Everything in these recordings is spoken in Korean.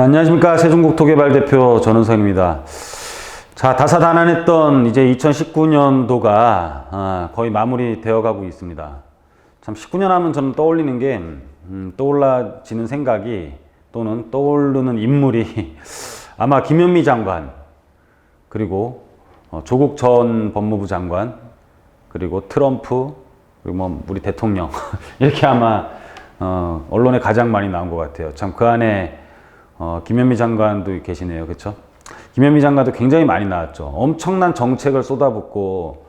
안녕하십니까. 세종국토개발 대표 전은성입니다. 자, 다사다난했던 이제 2019년도가 거의 마무리되어 가고 있습니다. 참 19년 하면 저는 떠올리는 게 떠올라지는 생각이 또는 떠오르는 인물이 아마 김현미 장관, 그리고 조국 전 법무부 장관, 그리고 트럼프, 그리고 뭐 우리 대통령 이렇게 아마 언론에 가장 많이 나온 것 같아요. 참 그 안에 김현미 장관도 계시네요. 그렇죠? 김현미 장관도 굉장히 많이 나왔죠. 엄청난 정책을 쏟아붓고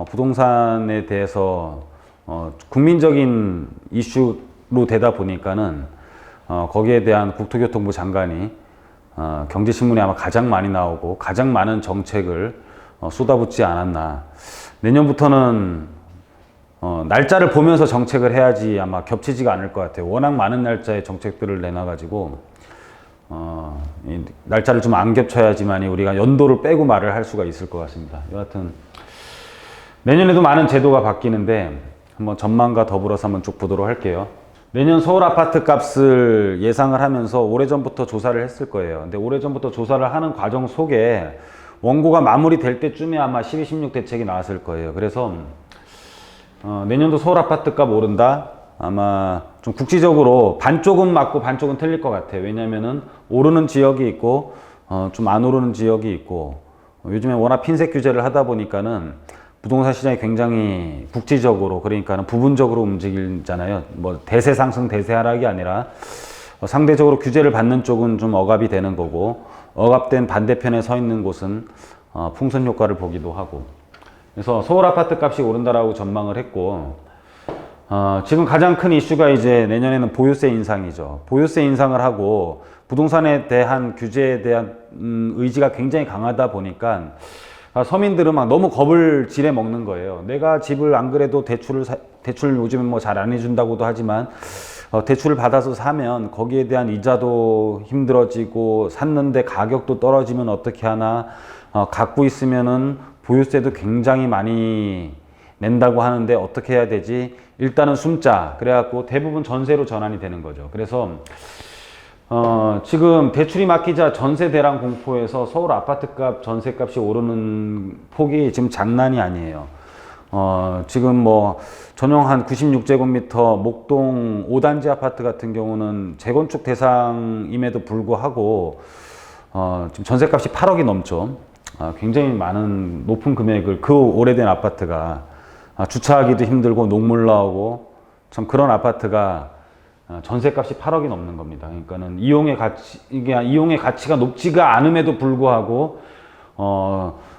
부동산에 대해서 국민적인 이슈로 되다 보니까는 거기에 대한 국토교통부 장관이 경제신문에 아마 가장 많이 나오고 가장 많은 정책을 쏟아붓지 않았나. 내년부터는 날짜를 보면서 정책을 해야지 아마 겹치지가 않을 것 같아요. 워낙 많은 날짜의 정책들을 내놔가지고 이 날짜를 좀 안 겹쳐야지만이 우리가 연도를 빼고 말을 할 수가 있을 것 같습니다. 여하튼 내년에도 많은 제도가 바뀌는데 한번 전망과 더불어서 한번 쭉 보도록 할게요. 내년 서울 아파트 값을 예상을 하면서 오래전부터 조사를 했을 거예요. 근데 오래전부터 조사를 하는 과정 속에 원고가 마무리될 때쯤에 아마 12, 16 대책이 나왔을 거예요. 그래서 내년도 서울 아파트 값 오른다? 아마 좀 국지적으로 반쪽은 맞고 반쪽은 틀릴 것 같아요. 왜냐면은 오르는 지역이 있고 좀 안 오르는 지역이 있고 요즘에 워낙 핀셋 규제를 하다 보니까는 부동산 시장이 굉장히 국지적으로, 그러니까는 부분적으로 움직이잖아요. 뭐 대세 상승 대세 하락이 아니라 상대적으로 규제를 받는 쪽은 좀 억압이 되는 거고, 억압된 반대편에 서 있는 곳은 풍선 효과를 보기도 하고. 그래서 서울 아파트 값이 오른다라고 전망을 했고, 지금 가장 큰 이슈가 이제 내년에는 보유세 인상이죠. 보유세 인상을 하고 부동산에 대한 규제에 대한 의지가 굉장히 강하다 보니까 서민들은 막 너무 겁을 지레 먹는 거예요. 내가 집을 안 그래도 대출 요즘은 뭐 잘 안 해준다고도 하지만 대출을 받아서 사면 거기에 대한 이자도 힘들어지고 샀는데 가격도 떨어지면 어떻게 하나, 갖고 있으면은 보유세도 굉장히 많이 낸다고 하는데 어떻게 해야 되지? 일단은 숨자. 그래갖고 대부분 전세로 전환이 되는 거죠. 그래서 지금 대출이 막히자 전세 대란 공포에서 서울 아파트값, 전세값이 오르는 폭이 지금 장난이 아니에요. 지금 뭐 전용 한 96제곱미터 목동 5단지 아파트 같은 경우는 재건축 대상임에도 불구하고 지금 전세값이 8억이 넘죠. 굉장히 많은 높은 금액을, 그 오래된 아파트가 주차하기도 힘들고 녹물 나오고 참 그런 아파트가 전세값이 8억이 넘는 겁니다. 그러니까는 이용의 가치가 높지가 않음에도 불구하고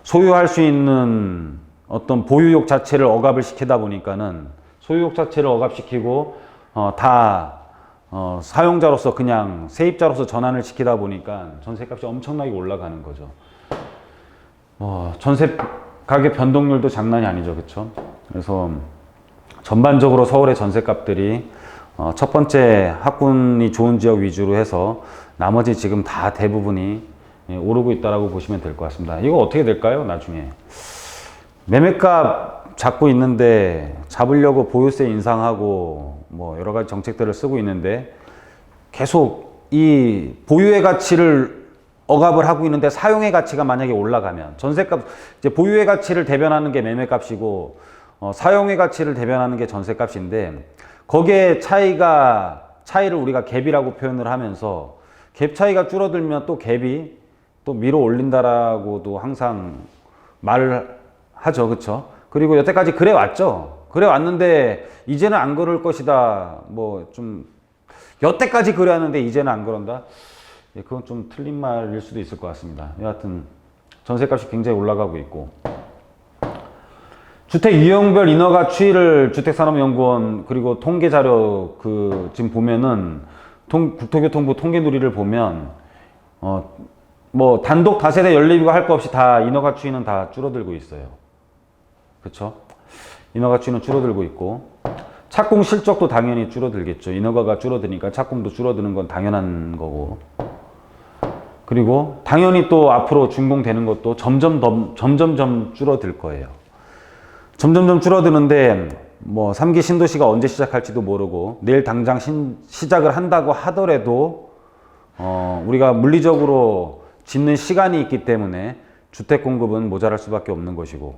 소유할 수 있는 어떤 보유욕 자체를 억압을 시키다 보니까는, 소유욕 자체를 억압시키고 다 사용자로서 그냥 세입자로서 전환을 시키다 보니까 전세값이 엄청나게 올라가는 거죠. 전세 가격 변동률도 장난이 아니죠. 그렇죠? 그래서 전반적으로 서울의 전세값들이 첫 번째 학군이 좋은 지역 위주로 해서 나머지 지금 다 대부분이 오르고 있다라고 보시면 될 것 같습니다. 이거 어떻게 될까요? 나중에 매매값 잡고 있는데 잡으려고 보유세 인상하고 뭐 여러 가지 정책들을 쓰고 있는데 계속 이 보유의 가치를 억압을 하고 있는데 사용의 가치가 만약에 올라가면, 전세값, 이제 보유의 가치를 대변하는 게 매매값이고 사용의 가치를 대변하는 게 전세값인데, 거기에 차이를 우리가 갭이라고 표현을 하면서 갭 차이가 줄어들면 또 갭이 또 밀어 올린다라고도 항상 말을 하죠. 그렇죠? 그리고 여태까지 그래 왔죠. 그래 왔는데 이제는 안 그럴 것이다. 뭐 좀 여태까지 그래 왔는데 이제는 안 그런다. 그건 좀 틀린 말일 수도 있을 것 같습니다. 여하튼 전세값이 굉장히 올라가고 있고, 주택 유형별 인허가 추이를 주택산업연구원 그리고 통계자료 지금 보면은 국토교통부 통계누리를 보면 뭐 단독 다세대 연립이고 할 거 없이 다 인허가 추이는 다 줄어들고 있어요. 그렇죠? 인허가 추이는 줄어들고 있고, 착공 실적도 당연히 줄어들겠죠. 인허가가 줄어드니까 착공도 줄어드는 건 당연한 거고, 그리고 당연히 또 앞으로 준공되는 것도 점점점 줄어들 거예요. 점점점 줄어드는데 뭐 3기 신도시가 언제 시작할지도 모르고, 내일 당장 시작을 한다고 하더라도 우리가 물리적으로 짓는 시간이 있기 때문에 주택 공급은 모자랄 수밖에 없는 것이고,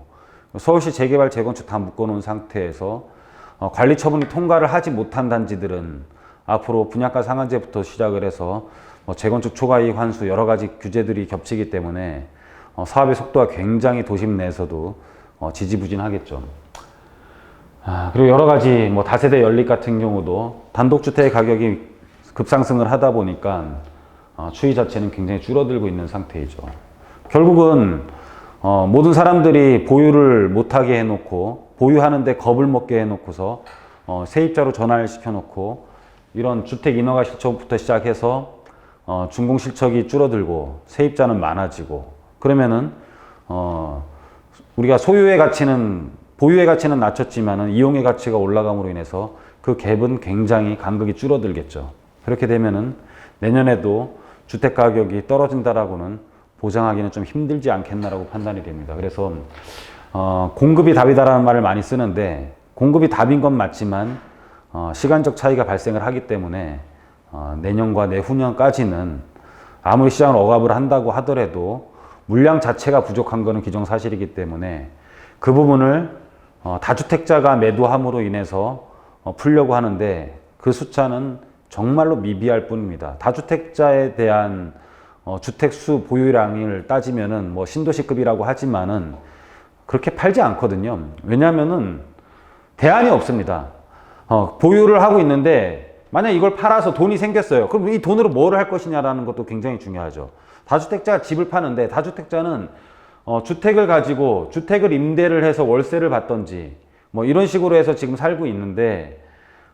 서울시 재개발 재건축 다 묶어놓은 상태에서 관리 처분이 통과를 하지 못한 단지들은 앞으로 분양가 상한제부터 시작을 해서 재건축 초과이익 환수 여러 가지 규제들이 겹치기 때문에 사업의 속도가 굉장히 도심 내에서도 지지부진하겠죠. 그리고 여러 가지 다세대 연립 같은 경우도 단독주택 가격이 급상승을 하다 보니까 추이 자체는 굉장히 줄어들고 있는 상태이죠. 결국은 모든 사람들이 보유를 못하게 해놓고, 보유하는데 겁을 먹게 해놓고서 세입자로 전환을 시켜놓고, 이런 주택 인허가 실적부터 시작해서 준공 실적이 줄어들고 세입자는 많아지고, 그러면은 우리가 소유의 가치는, 보유의 가치는 낮췄지만은 이용의 가치가 올라감으로 인해서 그 갭은 굉장히 간극이 줄어들겠죠. 그렇게 되면은 내년에도 주택 가격이 떨어진다라고는 보장하기는 좀 힘들지 않겠나라고 판단이 됩니다. 그래서 공급이 답이다라는 말을 많이 쓰는데, 공급이 답인 건 맞지만 시간적 차이가 발생을 하기 때문에 내년과 내후년까지는 아무리 시장을 억압을 한다고 하더라도 물량 자체가 부족한 것은 기정사실이기 때문에 그 부분을 다주택자가 매도함으로 인해서 풀려고 하는데, 그 숫자는 정말로 미비할 뿐입니다. 다주택자에 대한 주택수 보유량을 따지면은 신도시급이라고 하지만은 그렇게 팔지 않거든요. 왜냐하면은 대안이 없습니다. 보유를 하고 있는데 만약 이걸 팔아서 돈이 생겼어요. 그럼 이 돈으로 뭐를 할 것이냐라는 것도 굉장히 중요하죠. 다주택자가 집을 파는데, 다주택자는 주택을 가지고 주택을 임대를 해서 월세를 받던지 이런 식으로 해서 지금 살고 있는데,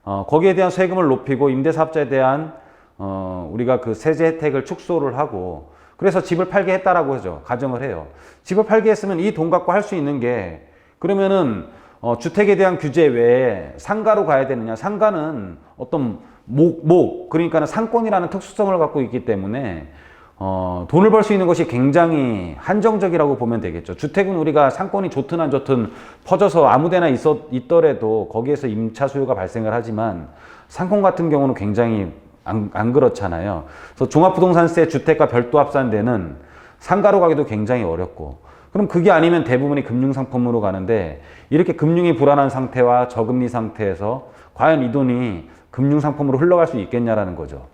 거기에 대한 세금을 높이고 임대사업자에 대한 우리가 그 세제 혜택을 축소를 하고, 그래서 집을 팔게 했다라고 하죠. 가정을 해요. 집을 팔게 했으면 이 돈 갖고 할 수 있는 게, 그러면은 주택에 대한 규제 외에 상가로 가야 되느냐? 상가는 어떤 그러니까는 상권이라는 특수성을 갖고 있기 때문에 돈을 벌 수 있는 것이 굉장히 한정적이라고 보면 되겠죠. 주택은 우리가 상권이 좋든 안 좋든 퍼져서 아무데나 있더라도 거기에서 임차 수요가 발생을 하지만, 상권 같은 경우는 굉장히 안 그렇잖아요. 그래서 종합부동산세 주택과 별도 합산되는 상가로 가기도 굉장히 어렵고, 그럼 그게 아니면 대부분이 금융상품으로 가는데, 이렇게 금융이 불안한 상태와 저금리 상태에서 과연 이 돈이 금융상품으로 흘러갈 수 있겠냐라는 거죠.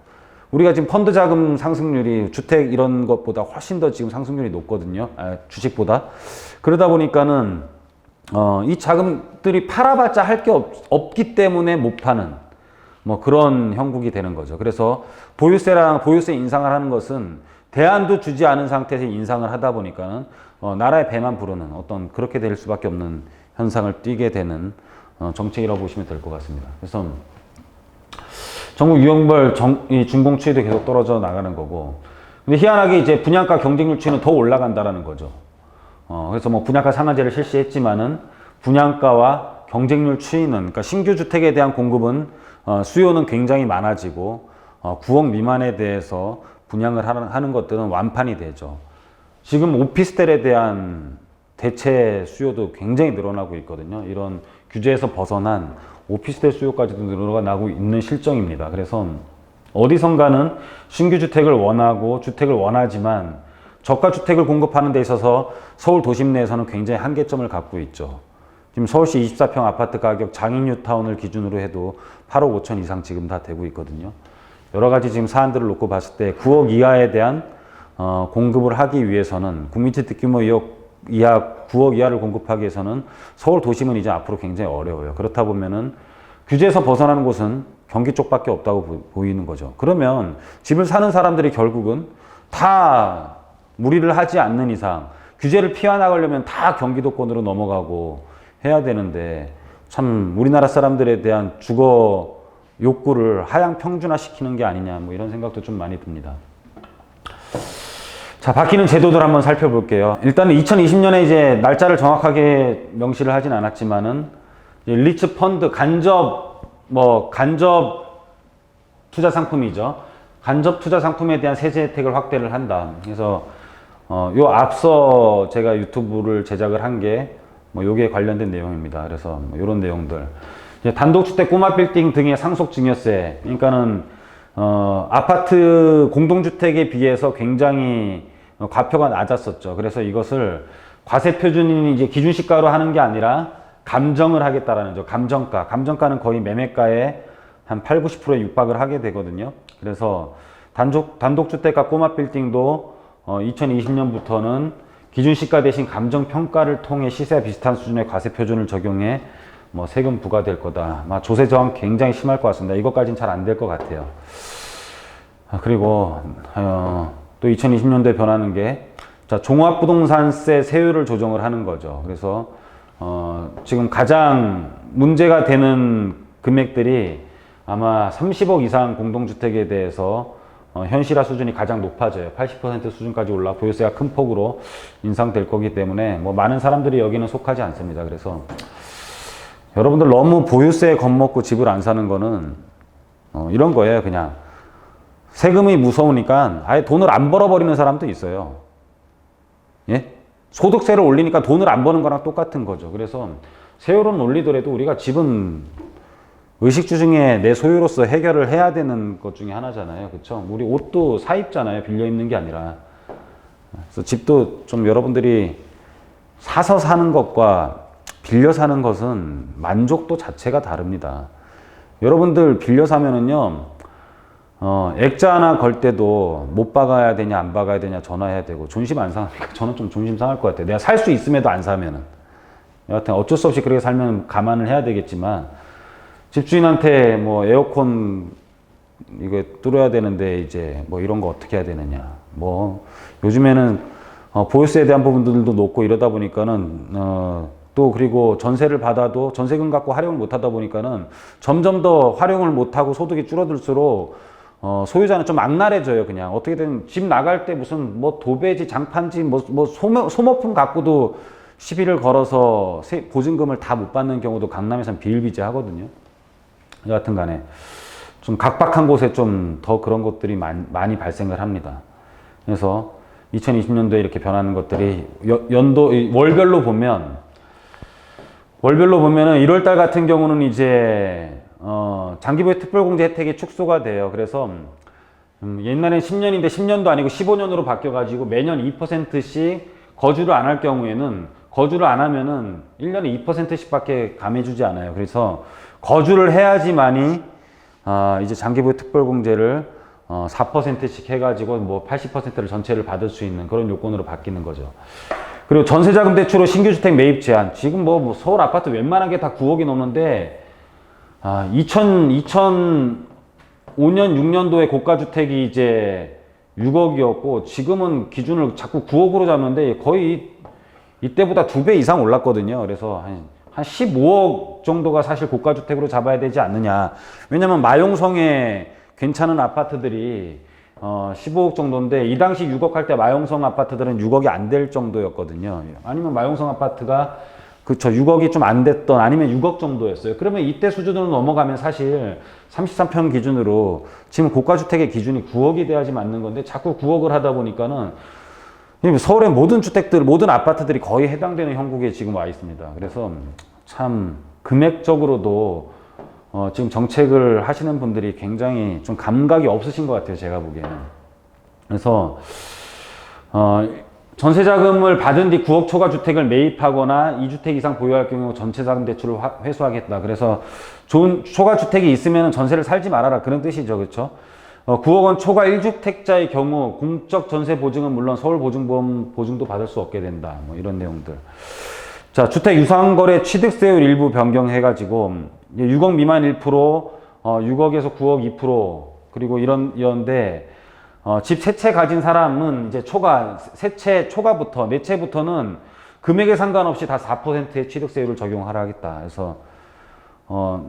우리가 지금 펀드 자금 상승률이 주택 이런 것보다 훨씬 더 지금 상승률이 높거든요. 주식보다. 그러다 보니까는 이 자금들이 팔아봤자 할 게 없기 때문에 못 파는 그런 형국이 되는 거죠. 그래서 보유세 인상을 하는 것은 대안도 주지 않은 상태에서 인상을 하다 보니까는 나라의 배만 부르는 어떤, 그렇게 될 수밖에 없는 현상을 띠게 되는 정책이라고 보시면 될 것 같습니다. 그래서 전국 유형별 준공 추이도 계속 떨어져 나가는 거고, 근데 희한하게 이제 분양가 경쟁률 추이는 더 올라간다라는 거죠. 그래서 분양가 상한제를 실시했지만은 분양가와 경쟁률 추이는, 그러니까 신규 주택에 대한 공급은 수요는 굉장히 많아지고 9억 미만에 대해서 분양을 하는 것들은 완판이 되죠. 지금 오피스텔에 대한 대체 수요도 굉장히 늘어나고 있거든요. 이런 규제에서 벗어난 오피스텔 수요까지도 늘어나고 있는 실정입니다. 그래서 어디선가는 신규 주택을 원하고 주택을 원하지만 저가 주택을 공급하는 데 있어서 서울 도심 내에서는 굉장히 한계점을 갖고 있죠. 지금 서울시 24평 아파트 가격 장인 뉴타운을 기준으로 해도 8억 5천 이상 지금 다 되고 있거든요. 여러 가지 지금 사안들을 놓고 봤을 때 9억 이하에 대한 공급을 하기 위해서는, 국민주택 규모 9억 이하를 공급하기 위해서는 서울 도심은 이제 앞으로 굉장히 어려워요. 그렇다 보면은 규제에서 벗어나는 곳은 경기 쪽밖에 없다고 보이는 거죠. 그러면 집을 사는 사람들이 결국은 다 무리를 하지 않는 이상 규제를 피해나가려면 다 경기도권으로 넘어가고 해야 되는데, 참 우리나라 사람들에 대한 주거 욕구를 하향 평준화 시키는 게 아니냐, 이런 생각도 좀 많이 듭니다. 자, 바뀌는 제도들 한번 살펴볼게요. 일단은 2020년에 이제 날짜를 정확하게 명시를 하진 않았지만은 리츠 펀드 간접 투자 상품이죠. 간접 투자 상품에 대한 세제 혜택을 확대를 한다. 그래서 요 앞서 제가 유튜브를 제작을 한 게 요게 관련된 내용입니다. 그래서 요런 내용들. 단독주택 꼬마 빌딩 등의 상속 증여세, 그러니까는 아파트 공동주택에 비해서 굉장히 과표가 낮았었죠. 그래서 이것을 과세표준이 이제 기준시가로 하는 게 아니라 감정을 하겠다라는 죠. 감정가. 감정가는 거의 매매가의 한 8, 90%에 육박을 하게 되거든요. 그래서 단독주택과 꼬마 빌딩도 2020년부터는 기준시가 대신 감정평가를 통해 시세와 비슷한 수준의 과세표준을 적용해 뭐 세금 부과될 거다. 조세 저항 굉장히 심할 것 같습니다. 이것까지는 잘 안 될 것 같아요. 그리고 또 2020년도에 변하는 게 종합부동산세 세율을 조정을 하는 거죠. 그래서 지금 가장 문제가 되는 금액들이 아마 30억 이상 공동주택에 대해서 현실화 수준이 가장 높아져요. 80% 수준까지 올라 보유세가 큰 폭으로 인상될 거기 때문에 뭐 많은 사람들이 여기는 속하지 않습니다. 그래서 여러분들 너무 보유세에 겁먹고 집을 안 사는 거는 이런 거예요. 그냥 세금이 무서우니까 아예 돈을 안 벌어버리는 사람도 있어요. 예? 소득세를 올리니까 돈을 안 버는 거랑 똑같은 거죠. 그래서 세율은 올리더라도 우리가 집은 의식주 중에 내 소유로서 해결을 해야 되는 것 중에 하나잖아요. 그렇죠? 우리 옷도 사 입잖아요. 빌려 입는 게 아니라. 그래서 집도 좀 여러분들이 사서 사는 것과 빌려 사는 것은 만족도 자체가 다릅니다. 여러분들 빌려 사면은요, 액자 하나 걸 때도 못 박아야 되냐, 안 박아야 되냐, 전화해야 되고, 존심 안 상합니까? 저는 좀 존심 상할 것 같아요. 내가 살 수 있음에도 안 사면은. 여하튼 어쩔 수 없이 그렇게 살면 감안을 해야 되겠지만, 집주인한테 뭐 에어컨 이거 뚫어야 되는데 이제 뭐 이런 거 어떻게 해야 되느냐. 뭐 요즘에는 보유세에 대한 부분들도 높고 이러다 보니까는 또 그리고 전세를 받아도 전세금 갖고 활용을 못 하다 보니까는 점점 더 활용을 못 하고 소득이 줄어들수록 소유자는 좀 악랄해져요. 그냥 어떻게든 집 나갈 때 무슨 뭐 도배지 장판지 뭐 소모품 갖고도 시비를 걸어서 보증금을 다 못 받는 경우도 강남에서는 비일비재하거든요. 여하튼 간에 좀 각박한 곳에 좀 더 그런 것들이 많이 발생을 합니다. 그래서 2020년도에 이렇게 변하는 것들이 연도 월별로 보면은 1월달 같은 경우는 이제 장기보유 특별공제 혜택이 축소가 돼요. 그래서 옛날엔 10년인데 10년도 아니고 15년으로 바뀌어가지고 매년 2%씩 거주를 안 할 경우에는 거주를 안 하면은 1년에 2%씩밖에 감해주지 않아요. 그래서 거주를 해야지만이 이제 장기보유 특별공제를 4%씩 해가지고 뭐 80%를 전체를 받을 수 있는 그런 요건으로 바뀌는 거죠. 그리고 전세자금 대출로 신규주택 매입 제한. 지금 뭐 서울 아파트 웬만한 게 다 9억이 넘는데 2005년 6년도에 고가주택이 이제 6억이었고 지금은 기준을 자꾸 9억으로 잡는데 거의 이때보다 2배 이상 올랐거든요. 그래서 한 15억 정도가 사실 고가주택으로 잡아야 되지 않느냐. 왜냐면 마용성에 괜찮은 아파트들이 15억 정도인데 이 당시 6억 할 때 마용성 아파트들은 6억이 안 될 정도였거든요. 아니면 마용성 아파트가 그쵸 6억이 좀 안 됐던 아니면 6억 정도였어요. 그러면 이때 수준으로 넘어가면 사실 33평 기준으로 지금 고가주택의 기준이 9억이 돼야지 맞는 건데 자꾸 9억을 하다 보니까는 서울의 모든 주택들, 모든 아파트들이 거의 해당되는 형국에 지금 와 있습니다. 그래서 참 금액적으로도 지금 정책을 하시는 분들이 굉장히 좀 감각이 없으신 것 같아요. 제가 보기에는. 그래서 전세자금을 받은 뒤 9억 초과 주택을 매입하거나 2주택 이상 보유할 경우 전세자금 대출을 회수하겠다. 그래서 좋은 초과 주택이 있으면 전세를 살지 말아라. 그런 뜻이죠. 그렇죠? 9억 원 초과 1주택자의 경우 공적 전세 보증은 물론 서울보증보험 보증도 받을 수 없게 된다. 뭐 이런 내용들. 자, 주택 유상거래 취득세율 일부 변경해가지고 6억 미만 1%, 6억에서 9억 2%, 그리고 이런데 집 세 채 가진 사람은 이제 세 채 초과부터, 네 채부터는 금액에 상관없이 다 4%의 취득세율을 적용하라 하겠다. 그래서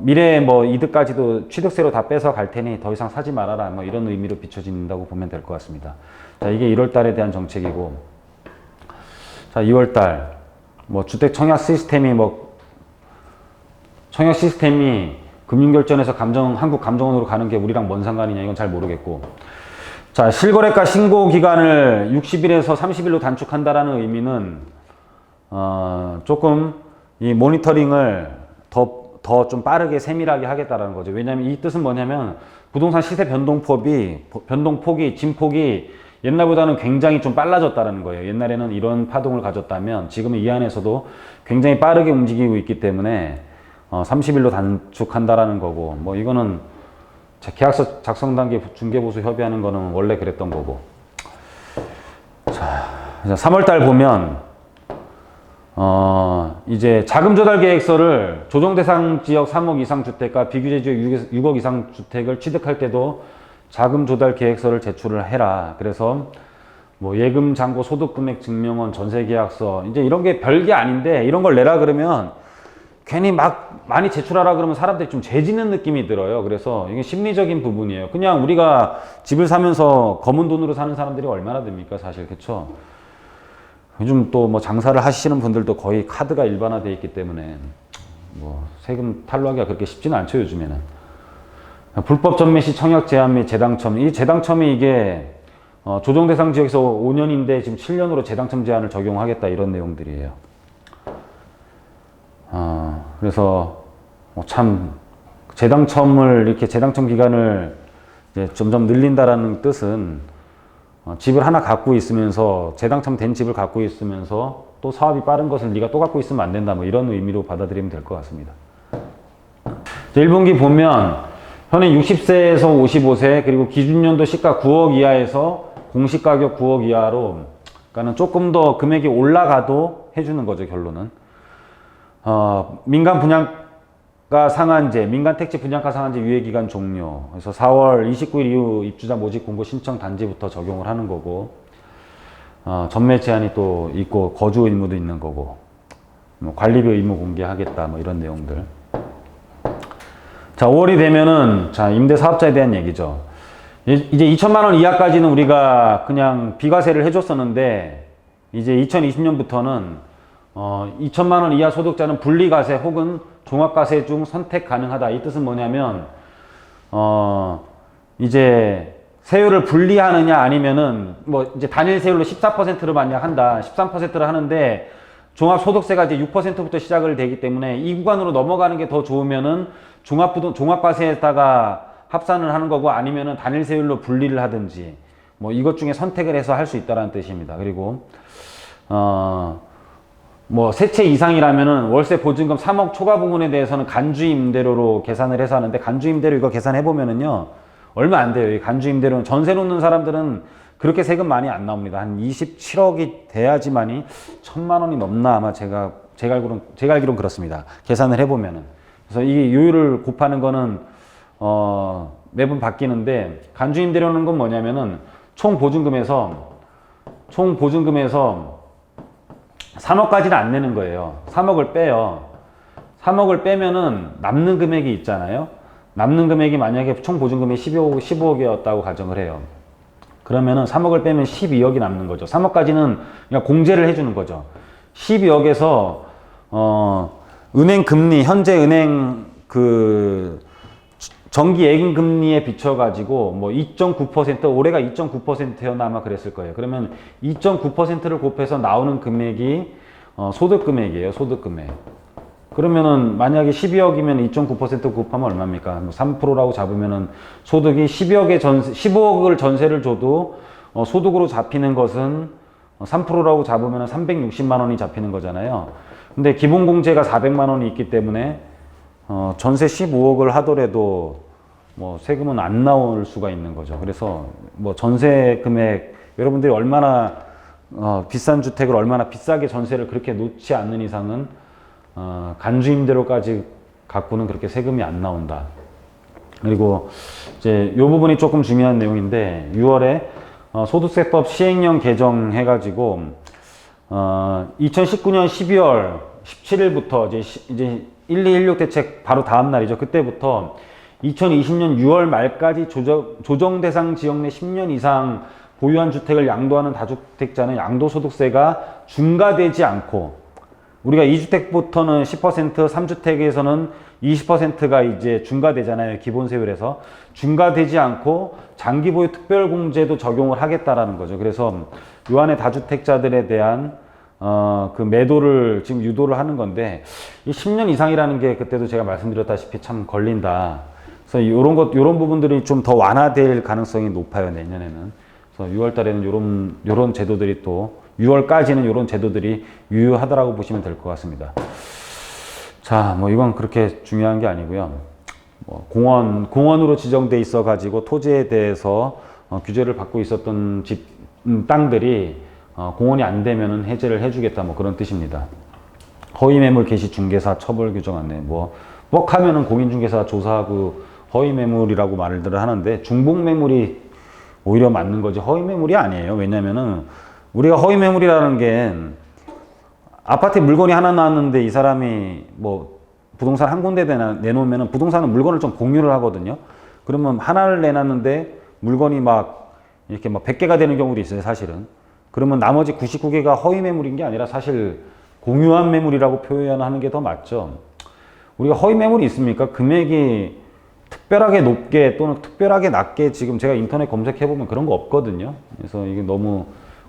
미래에 뭐 이득까지도 취득세로 다 뺏어 갈 테니 더 이상 사지 말아라. 뭐 이런 의미로 비춰진다고 보면 될 것 같습니다. 자, 이게 1월 달에 대한 정책이고. 자, 2월 달. 뭐 주택 청약 시스템이 금융결전에서 한국 감정원으로 가는 게 우리랑 뭔 상관이냐 이건 잘 모르겠고. 자, 실거래가 신고 기간을 60일에서 30일로 단축한다라는 의미는 조금 이 모니터링을 더 좀 빠르게 세밀하게 하겠다라는 거죠. 왜냐하면 이 뜻은 뭐냐면 부동산 시세 변동폭이 진폭이 옛날보다는 굉장히 좀 빨라졌다는 거예요. 옛날에는 이런 파동을 가졌다면 지금은 이 안에서도 굉장히 빠르게 움직이고 있기 때문에 30일로 단축한다라는 거고, 뭐 이거는 계약서 작성 단계 중개보수 협의하는 거는 원래 그랬던 거고. 자, 3월달 보면 이제 자금 조달 계획서를 조정 대상 지역 3억 이상 주택과 비규제 지역 6억 이상 주택을 취득할 때도 자금 조달 계획서를 제출을 해라. 그래서 뭐 예금 잔고 소득 금액 증명원 전세 계약서 이제 이런 게 별게 아닌데 이런 걸 내라 그러면 괜히 막 많이 제출하라 그러면 사람들이 좀 죄지는 느낌이 들어요. 그래서 이게 심리적인 부분이에요. 그냥 우리가 집을 사면서 검은 돈으로 사는 사람들이 얼마나 됩니까, 사실. 그렇죠? 요즘 또 뭐 장사를 하시는 분들도 거의 카드가 일반화되어 있기 때문에 뭐 세금 탈루하기가 그렇게 쉽지는 않죠, 요즘에는. 불법 전매 시 청약 제한 및 재당첨. 이 재당첨이 이게 조정 대상 지역에서 5년인데 지금 7년으로 재당첨 제한을 적용하겠다 이런 내용들이에요. 그래서 참 재당첨을 이렇게 재당첨 기간을 이제 점점 늘린다라는 뜻은 집을 하나 갖고 있으면서 재당첨 된 집을 갖고 있으면서 또 사업이 빠른 것을 네가 또 갖고 있으면 안 된다 뭐 이런 의미로 받아들이면 될 것 같습니다. 1분기 보면 현행 60세에서 55세 그리고 기준연도 시가 9억 이하에서 공시가격 9억 이하로 그러니까는 조금 더 금액이 올라가도 해주는 거죠, 결론은. 민간 분양가 상한제, 민간 택지 분양가 상한제 유예기간 종료. 그래서 4월 29일 이후 입주자 모집 공고 신청 단지부터 적용을 하는 거고, 전매 제한이 또 있고, 거주 의무도 있는 거고, 뭐 관리비 의무 공개하겠다, 뭐 이런 내용들. 자, 5월이 되면은, 자, 임대 사업자에 대한 얘기죠. 이제 2천만 원 이하까지는 우리가 그냥 비과세를 해줬었는데, 이제 2020년부터는 2천만 원 이하 소득자는 분리과세 혹은 종합과세 중 선택 가능하다. 이 뜻은 뭐냐면 이제 세율을 분리하느냐 아니면은 뭐 이제 단일 세율로 14%를 만약 한다. 13%를 하는데 종합소득세가 이제 6%부터 시작을 되기 때문에 이 구간으로 넘어가는 게 더 좋으면은 종합과세에다가 합산을 하는 거고 아니면은 단일 세율로 분리를 하든지 뭐 이것 중에 선택을 해서 할 수 있다라는 뜻입니다. 그리고 뭐 세 채 이상이라면은 월세 보증금 3억 초과 부분에 대해서는 간주 임대료로 계산을 해서 하는데 간주 임대료 이거 계산해 보면은요 얼마 안 돼요. 이 간주 임대료는 전세 놓는 사람들은 그렇게 세금 많이 안 나옵니다. 한 27억이 돼야지만이 1,000만 원이 넘나 아마 제가 알기로는 그렇습니다. 계산을 해 보면은. 그래서 이 요율을 곱하는 거는 매번 바뀌는데 간주 임대료는 건 뭐냐면은 총 보증금에서 3억까지는 안 내는 거예요. 3억을 빼요. 3억을 빼면은 남는 금액이 있잖아요. 남는 금액이 만약에 총 보증금이 15억이었다고 가정을 해요. 그러면은 3억을 빼면 12억이 남는 거죠. 3억까지는 그냥 공제를 해주는 거죠. 12억에서 은행 금리, 현재 은행 정기 예금 금리에 비춰가지고 뭐 2.9% 올해가 2.9%였나 아마 그랬을 거예요. 그러면 2.9%를 곱해서 나오는 금액이 소득 금액이에요. 소득 금액. 그러면은 만약에 12억이면 2.9% 곱하면 얼마입니까? 뭐 3%라고 잡으면은 소득이 15억을 전세를 줘도 소득으로 잡히는 것은 3%라고 잡으면은 360만 원이 잡히는 거잖아요. 근데 기본공제가 400만 원이 있기 때문에 전세 15억을 하더라도 뭐 세금은 안 나올 수가 있는 거죠. 그래서 뭐 전세 금액 여러분들이 얼마나 비싼 주택을 얼마나 비싸게 전세를 그렇게 놓지 않는 이상은 간주 임대료까지 갖고는 그렇게 세금이 안 나온다. 그리고 이제 요 부분이 조금 중요한 내용인데 6월에 소득세법 시행령 개정해가지고 2019년 12월 17일부터 이제 1216 대책 바로 다음 날이죠. 그때부터 2020년 6월 말까지 조정 대상 지역 내 10년 이상 보유한 주택을 양도하는 다주택자는 양도소득세가 중과되지 않고 우리가 2주택부터는 10%, 3주택에서는 20%가 이제 중과되잖아요. 기본세율에서. 중과되지 않고 장기보유 특별공제도 적용을 하겠다라는 거죠. 그래서 요 안에 다주택자들에 대한 그 매도를 지금 유도를 하는 건데, 이 10년 이상이라는 게 그때도 제가 말씀드렸다시피 참 걸린다. 그래서 요런 부분들이 좀 더 완화될 가능성이 높아요, 내년에는. 그래서 6월 달에는 요런 제도들이 또, 6월까지는 요런 제도들이 유효하다라고 보시면 될 것 같습니다. 자, 뭐 이건 그렇게 중요한 게 아니고요. 뭐 공원으로 지정돼 있어 가지고 토지에 대해서 규제를 받고 있었던 땅들이 공원이 안 되면은 해제를 해주겠다, 뭐 그런 뜻입니다. 허위매물 게시 중개사 처벌 규정 안내, 뭐 하면은 공인중개사 조사하고 허위매물이라고 말들 하는데, 중복매물이 오히려 맞는 거지 허위매물이 아니에요. 왜냐면은 우리가 허위매물이라는 게, 아파트에 물건이 하나 나왔는데 이 사람이 뭐 부동산 한 군데 내놓으면은 부동산은 물건을 좀 공유를 하거든요. 그러면 하나를 내놨는데 물건이 막 이렇게 막 100개가 되는 경우도 있어요, 사실은. 그러면 나머지 99개가 허위 매물인 게 아니라 사실 공유한 매물이라고 표현하는 게 더 맞죠. 우리가 허위 매물이 있습니까? 금액이 특별하게 높게 또는 특별하게 낮게 지금 제가 인터넷 검색해 보면 그런 거 없거든요. 그래서 이게 너무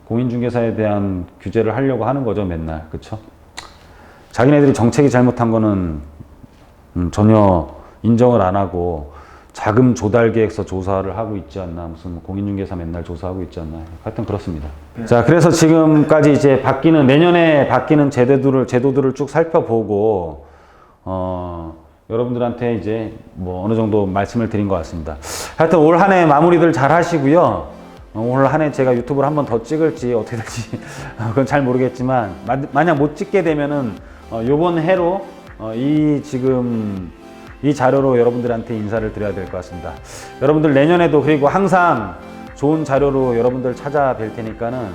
공인중개사에 대한 규제를 하려고 하는 거죠, 맨날. 그쵸? 자기네들이 정책이 잘못한 거는 전혀 인정을 안 하고 자금 조달 계획서 조사를 하고 있지 않나, 무슨 공인중개사 맨날 조사하고 있지 않나, 하여튼 그렇습니다. 자, 그래서 지금까지 이제 내년에 바뀌는 제도들을 쭉 살펴보고, 여러분들한테 이제 뭐 어느 정도 말씀을 드린 것 같습니다. 하여튼 올 한 해 마무리들 잘 하시고요. 올 한 해 제가 유튜브를 한 번 더 찍을지 어떻게 될지 그건 잘 모르겠지만, 만약 못 찍게 되면은 요번 해로 이 자료로 여러분들한테 인사를 드려야 될 것 같습니다. 여러분들 내년에도, 그리고 항상 좋은 자료로 여러분들 찾아뵐 테니까는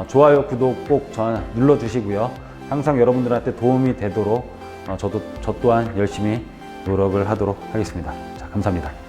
좋아요, 구독 꼭 눌러주시고요. 항상 여러분들한테 도움이 되도록 저 또한 열심히 노력을 하도록 하겠습니다. 자, 감사합니다.